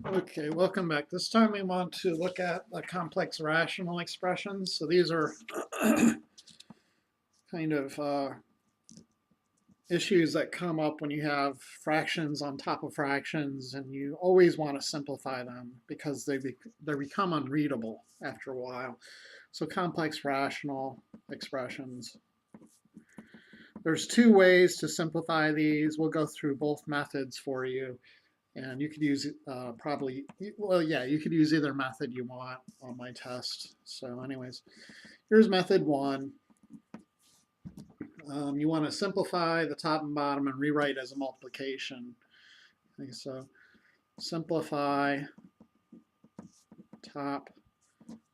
Okay, welcome back. This time we want to look at the complex rational expressions. So these are kind of issues that come up when you have fractions on top of fractions, and you always want to simplify them because they become unreadable after a while. So complex rational expressions. There's two ways to simplify these. We'll go through both methods for you. And you could use you could use either method you want on my test. So anyways, here's method one. You want to simplify the top and bottom and rewrite as a multiplication. Okay, so simplify top,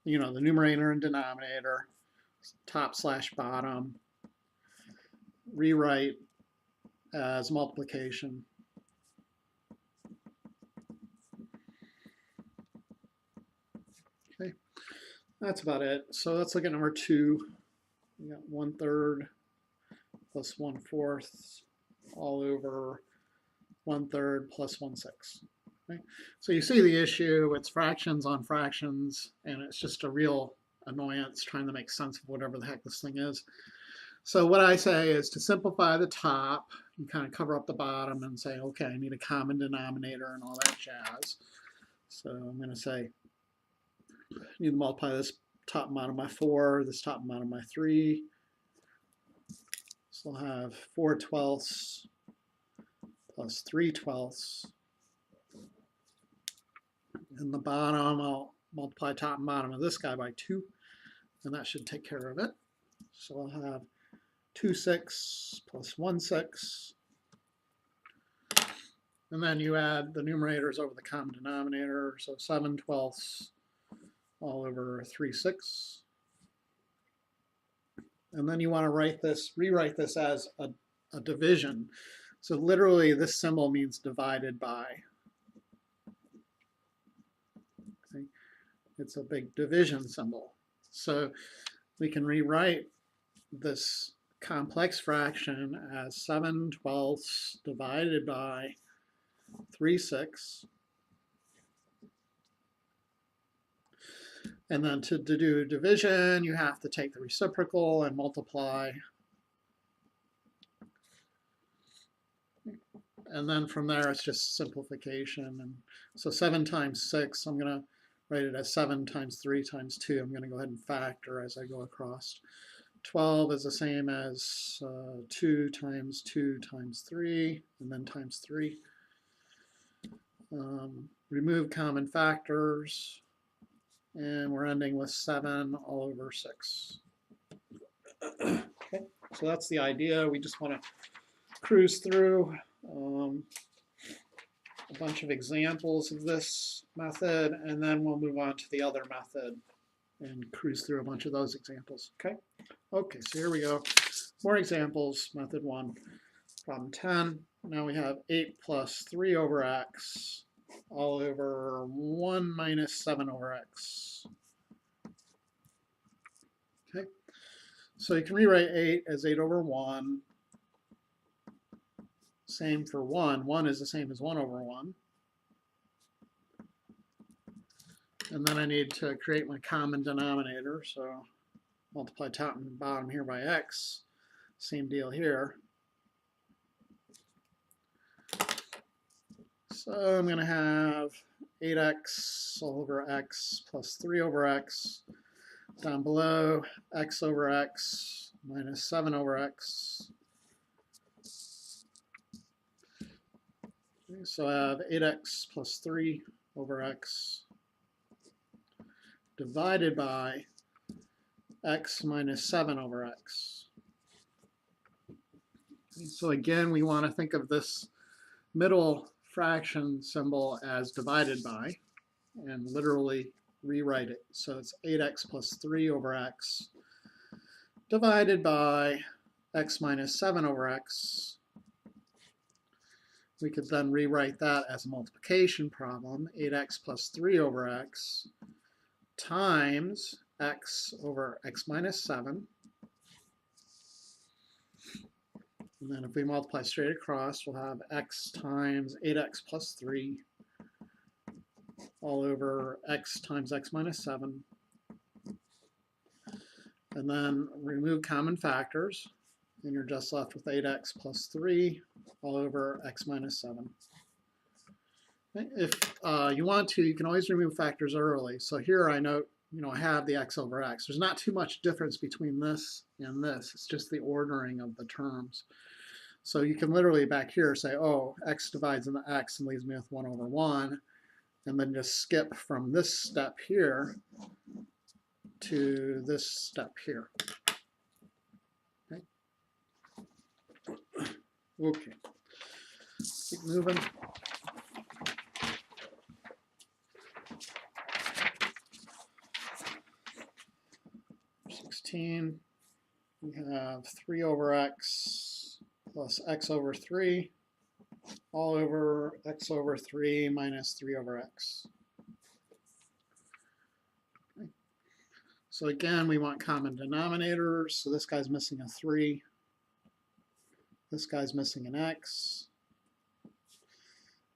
the numerator and denominator, top slash bottom, rewrite as multiplication. Okay, that's about it. So let's look at number two. We got 1/3 plus 1/4 all over 1/3 plus 1/6. Right? So you see the issue, it's fractions on fractions, and it's just a real annoyance trying to make sense of whatever the heck this thing is. So what I say is to simplify the top, you kind of cover up the bottom and say, okay, I need a common denominator and all that jazz. So I'm going to say, I need to multiply this top and bottom by 4, this top and bottom by 3. So I'll have 4/12 plus 3/12. And the bottom, I'll multiply top and bottom of this guy by 2, and that should take care of it. So I'll have 2/6 plus 1/6. And then you add the numerators over the common denominator, so 7/12 all over 3/6. And then you want to rewrite this as a division. So literally this symbol means divided by. Okay. It's a big division symbol. So we can rewrite this complex fraction as 7/12 divided by 3/6. And then to do division, you have to take the reciprocal and multiply. And then from there, it's just simplification. And so 7 times 6, I'm going to write it as 7 times 3 times 2. I'm going to go ahead and factor as I go across. 12 is the same as 2 times 2 times 3, and then times 3. Remove common factors. And we're ending with 7 all over 6. Okay, so that's the idea. We just want to cruise through a bunch of examples of this method, and then we'll move on to the other method and cruise through a bunch of those examples. Okay, so here we go. More examples. Method 1, problem 10. Now we have 8 plus 3 over x all over 1 minus 7 over x. Okay, so you can rewrite 8 as 8 over 1. Same for 1. 1 is the same as 1 over 1. And then I need to create my common denominator, so multiply top and bottom here by x. Same deal here. So I'm going to have 8x all over x plus 3 over x. Down below, x over x minus 7 over x. Okay, so I have 8x plus 3 over x divided by x minus 7 over x. Okay, so again, we want to think of this middle fraction symbol as divided by and literally rewrite it. So it's 8x plus 3 over x divided by x minus 7 over x. We could then rewrite that as a multiplication problem, 8x plus 3 over x times x over x minus 7. And then if we multiply straight across, we'll have x times 8x plus 3 all over x times x minus 7. And then remove common factors, and you're just left with 8x plus 3 all over x minus 7. If you want to, you can always remove factors early. So here I note, I have the x over x. There's not too much difference between this and this. It's just the ordering of the terms. So you can literally back here say, oh, x divides into x and leaves me with 1 over 1, and then just skip from this step here to this step here. Okay. Okay. Keep moving. We have 3 over x plus x over 3 all over x over 3 minus 3 over x. Okay. So again, we want common denominators. So this guy's missing a 3. This guy's missing an x.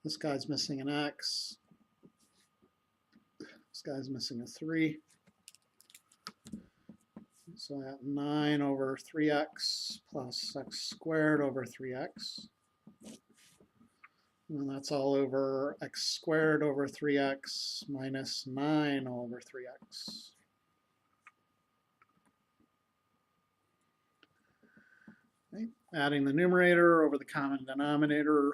This guy's missing an x. This guy's missing a 3. So I have 9 over 3x plus x squared over 3x. And that's all over x squared over 3x minus 9 all over 3x. Okay. Adding the numerator over the common denominator,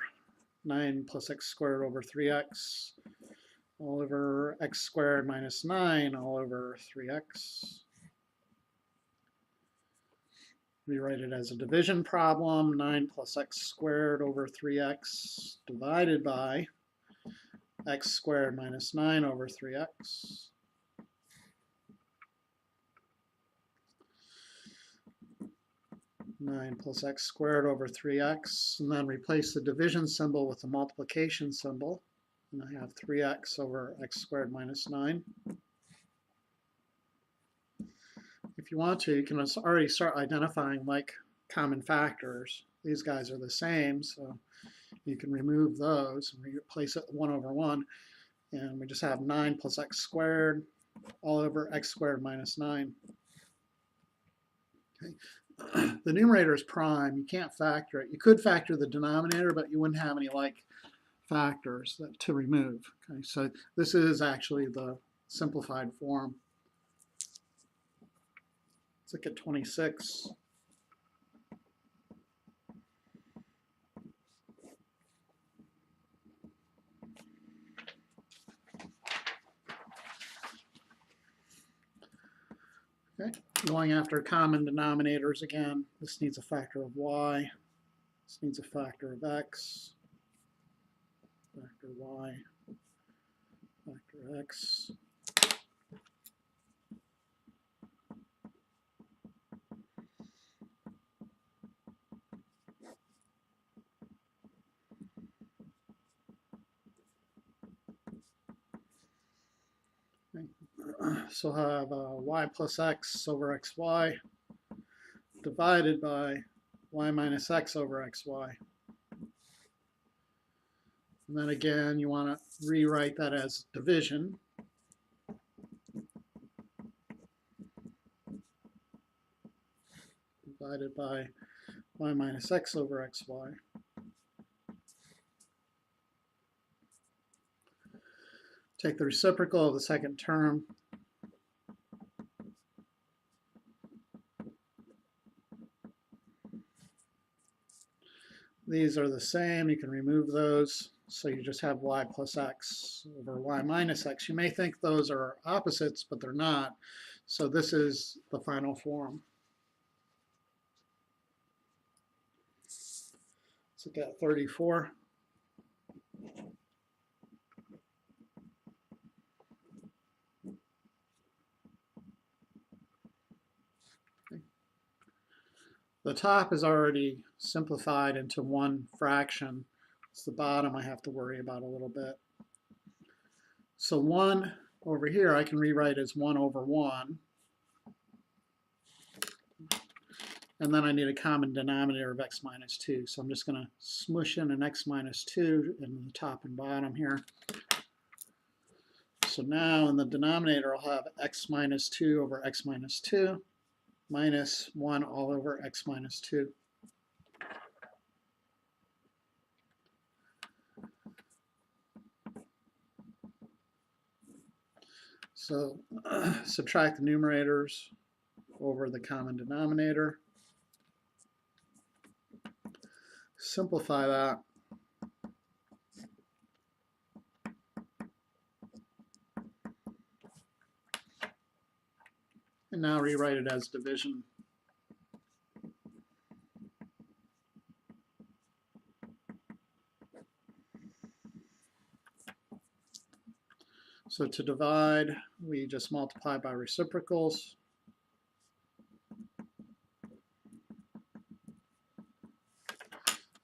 9 plus x squared over 3x all over x squared minus 9 all over 3x. Rewrite it as a division problem, 9 plus x squared over 3x divided by x squared minus 9 over 3x. Nine plus x squared over 3x, and then replace the division symbol with the multiplication symbol. And I have 3x over x squared minus 9. If you want to, you can already start identifying like common factors. These guys are the same, so you can remove those and replace it with 1 over 1. And we just have 9 plus x squared all over x squared minus 9. Okay. The numerator is prime. You can't factor it. You could factor the denominator, but you wouldn't have any like factors to remove. Okay, so this is actually the simplified form. Let's look at 26. Okay, going after common denominators again. This needs a factor of y. This needs a factor of x. Factor y. Factor x. So I have y plus x over xy divided by y minus x over xy. And then again, you want to rewrite that as division. Divided by y minus x over xy. Take the reciprocal of the second term. These are the same. You can remove those. So you just have y plus x over y minus x. You may think those are opposites, but they're not. So this is the final form. Let's look at 34. The top is already simplified into one fraction. It's the bottom I have to worry about a little bit. So 1 over here I can rewrite as 1 over 1. And then I need a common denominator of x minus 2. So I'm just going to smush in an x minus 2 in the top and bottom here. So now in the denominator, I'll have x minus 2 over x minus 2 minus 1 all over x minus 2. So subtract the numerators over the common denominator. Simplify that. And now rewrite it as division. So to divide, we just multiply by reciprocals.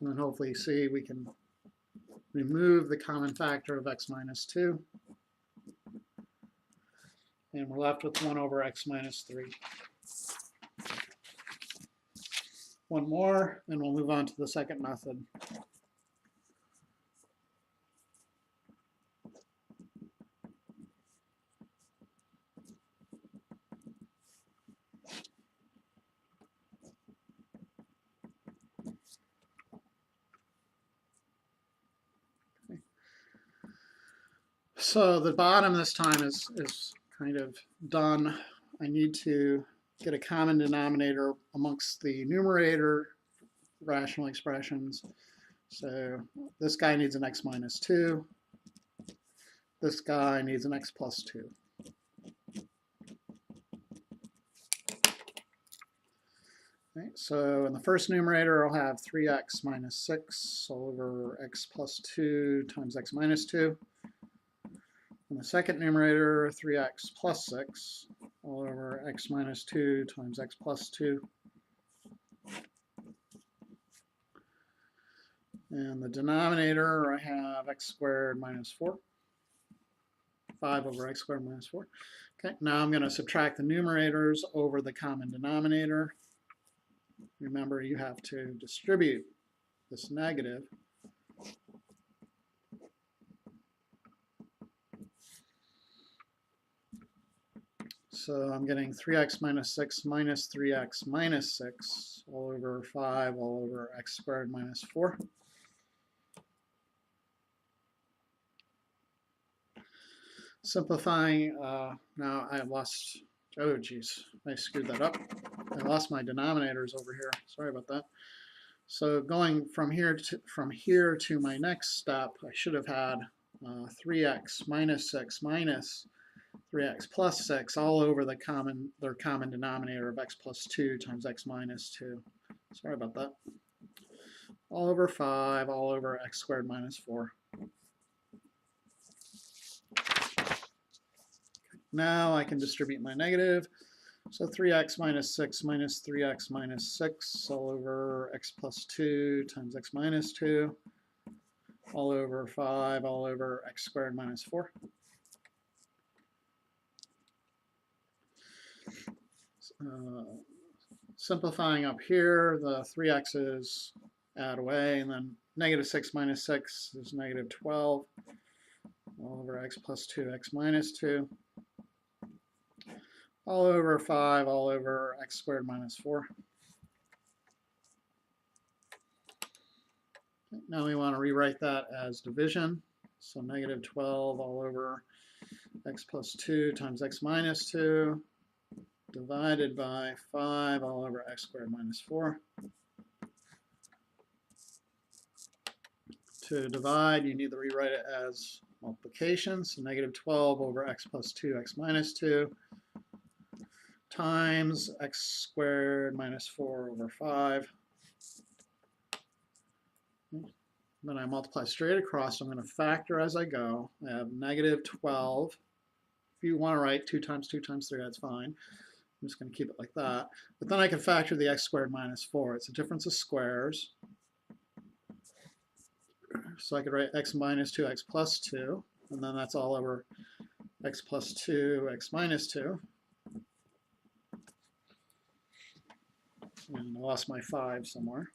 And then hopefully you see we can remove the common factor of x minus 2. And we're left with 1 over x minus 3. One more, and we'll move on to the second method. Okay. So the bottom this time is kind of done. I need to get a common denominator amongst the numerator rational expressions. So this guy needs an x minus 2. This guy needs an x plus 2. Okay, so in the first numerator, I'll have 3x minus 6 all over x plus 2 times x minus 2. In the second numerator, 3x plus 6 all over x minus 2 times x plus 2. And the denominator, I have x squared minus 4. 5 over x squared minus 4. Okay, now I'm going to subtract the numerators over the common denominator. Remember, you have to distribute this negative. So I'm getting 3x minus 6 minus 3x minus 6 all over 5 all over x squared minus 4. Simplifying, now I lost, oh geez, I screwed that up. I lost my denominators over here. Sorry about that. So going from here to my next step, I should have had 3x minus 6 minus 3x plus 6 all over their common denominator of x plus 2 times x minus 2. Sorry about that. All over 5, all over x squared minus 4. Now I can distribute my negative. So 3x minus 6 minus 3x minus 6 all over x plus 2 times x minus 2 all over 5 all over x squared minus 4. Simplifying up here, the 3x's add away, and then negative 6 minus 6 is negative 12 all over x plus 2 x minus 2. All over 5, all over x squared minus 4. Now we want to rewrite that as division. So negative 12 all over x plus 2 times x minus 2 divided by 5 all over x squared minus 4. To divide, you need to rewrite it as multiplication. So negative 12 over x plus 2 x minus 2 times x squared minus 4 over 5. Then I multiply straight across. So I'm going to factor as I go. I have negative 12. If you want to write 2 times 2 times 3, that's fine. I'm just going to keep it like that. But then I can factor the x squared minus 4. It's a difference of squares. So I could write x minus 2, x plus 2. And then that's all over x plus 2, x minus 2. And I lost my 5 somewhere.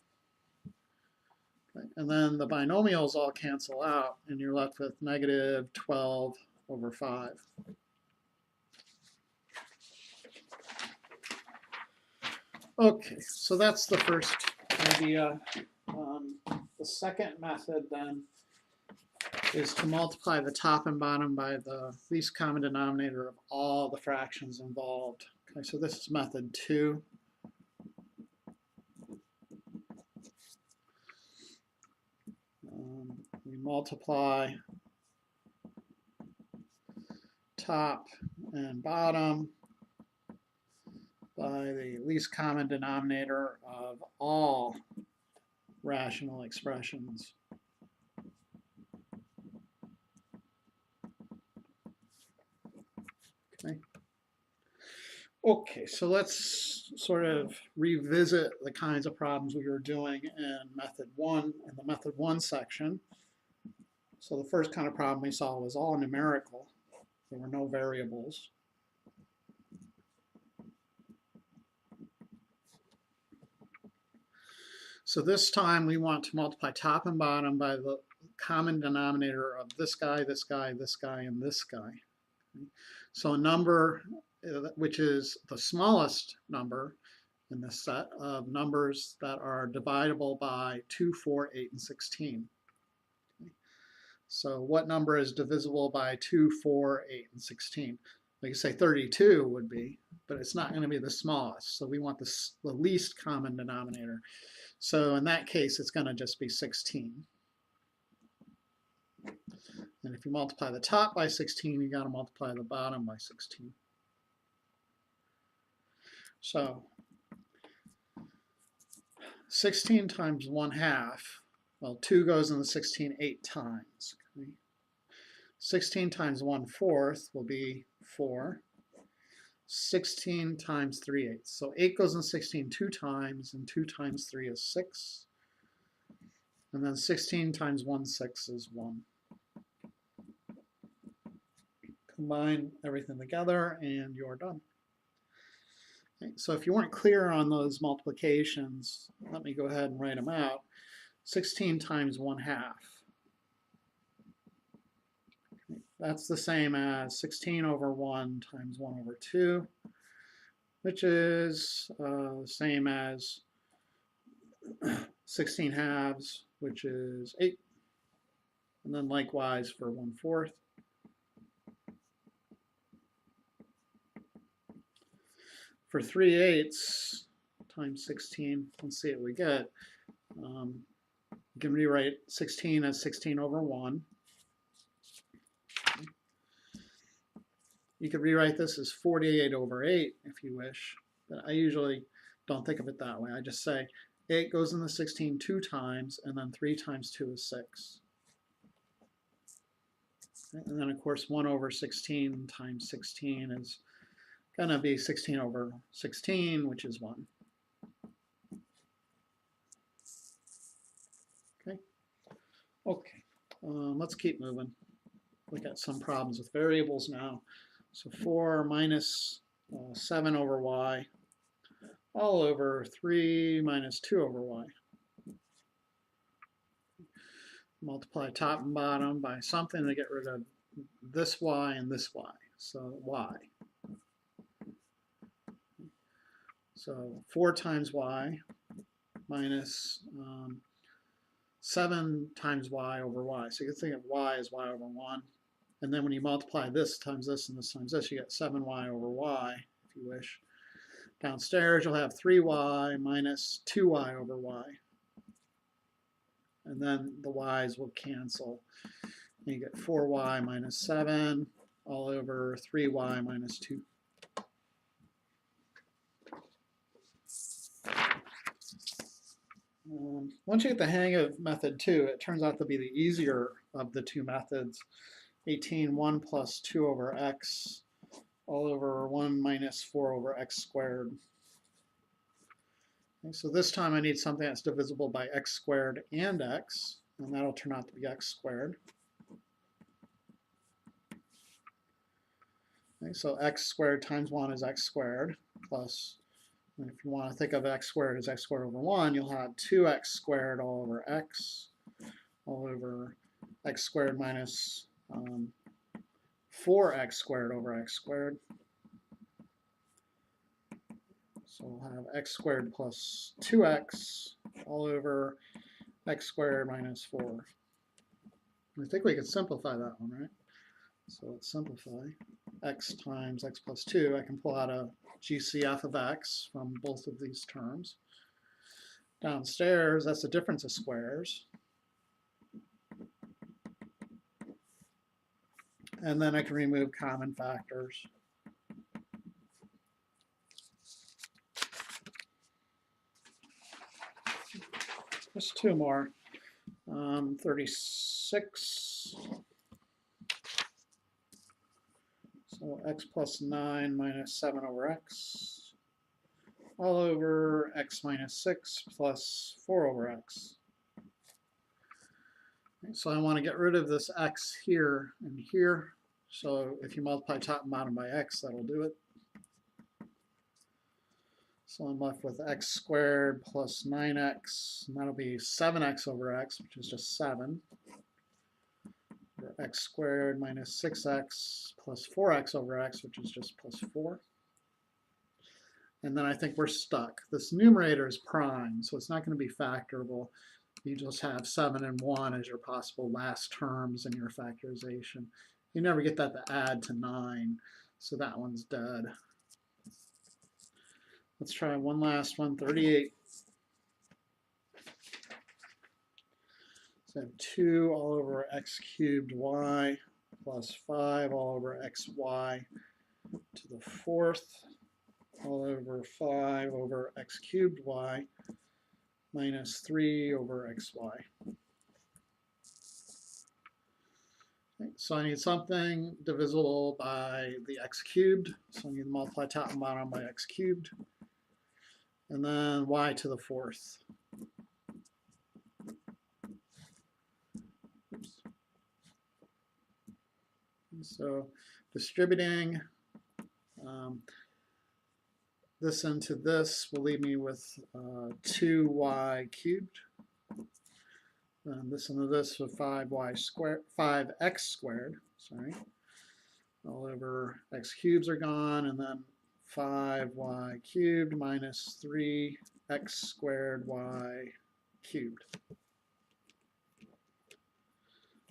Okay. And then the binomials all cancel out, and you're left with negative 12 over 5. Okay, so that's the first idea. The second method then is to multiply the top and bottom by the least common denominator of all the fractions involved. Okay, so this is method 2. We multiply top and bottom by the least common denominator of all rational expressions. Okay, so let's sort of revisit the kinds of problems we were doing in method 1, in the method 1 section. So the first kind of problem we saw was all numerical. There were no variables. So this time we want to multiply top and bottom by the common denominator of this guy, this guy, this guy, and this guy. So a number which is the smallest number in this set of numbers that are divisible by 2, 4, 8, and 16. So what number is divisible by 2, 4, 8, and 16? Like you say 32 would be, but it's not going to be the smallest. So we want the least common denominator. So in that case, it's going to just be 16. And if you multiply the top by 16, you got to multiply the bottom by 16. So 16 times 1/2, well, 2 goes in the 16 8 times. Okay. 16 times 1/4 will be 4. 16 times 3/8. So 8 goes in 16 2 times, and 2 times 3 is 6. And then 16 times 1/6 is 1. Combine everything together, and you're done. Okay, so if you weren't clear on those multiplications, let me go ahead and write them out. 16 times 1/2. Okay, that's the same as 16 over 1 times 1 over 2, which is the same as 16 halves, which is 8. And then likewise for 1/4. For 3/8 times 16, let's see what we get. You can rewrite 16 as 16 over 1. You could rewrite this as 48 over 8 if you wish, but I usually don't think of it that way. I just say 8 goes in the 16 2 times, and then 3 times 2 is 6. And then, of course, 1 over 16 times 16 is going to be 16 over 16, which is 1. Okay, let's keep moving. Look at some problems with variables now. So 4 minus 7 over y, all over 3 minus 2 over y. Multiply top and bottom by something to get rid of this y and this y. So y. So 4 times y minus 7 times y over y. So you can think of y as y over 1. And then when you multiply this times this and this times this, you get 7y over y, if you wish. Downstairs, you'll have 3y minus 2y over y. And then the y's will cancel. And you get 4y minus 7 all over 3y minus 2. Once you get the hang of method 2, it turns out to be the easier of the two methods. 18, 1 plus 2 over x all over 1 minus 4 over x squared. Okay, so this time I need something that's divisible by x squared and x, and that'll turn out to be x squared. Okay, so x squared times 1 is x squared, plus, and if you want to think of x squared as x squared over 1, you'll have 2x squared all over x, all over x squared minus 4x squared over x squared. So we'll have x squared plus 2x all over x squared minus 4. I think we could simplify that one, right? So let's simplify. X times x plus 2, I can pull out a GCF of x from both of these terms. Downstairs, that's the difference of squares. And then I can remove common factors. Just two more. 36. So x plus 9 minus 7 over x all over x minus 6 plus 4 over x. So I want to get rid of this x here and here. So if you multiply top and bottom by x, that'll do it. So I'm left with x squared plus 9x, and that'll be 7x over x, which is just 7. Or x squared minus 6x plus 4x over x, which is just plus 4. And then I think we're stuck. This numerator is prime, so it's not going to be factorable. You just have 7 and 1 as your possible last terms in your factorization. You never get that to add to 9, so that one's dead. Let's try one last one, 38. So 2 all over x cubed y plus 5 all over xy to the 4th all over 5 over x cubed y minus 3 over xy. Okay, so I need something divisible by the x cubed. So I need to multiply top and bottom by x cubed. And then y to the 4th. Oops. So distributing this into this will leave me with 2y cubed. And this into this with 5x squared, sorry, all over x cubes are gone, and then 5y cubed minus 3x squared y cubed.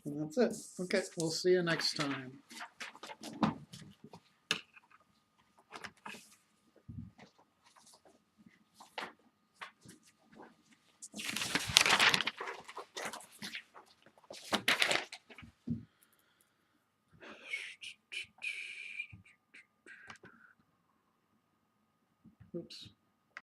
And that's it. Okay, we'll see you next time. Oops.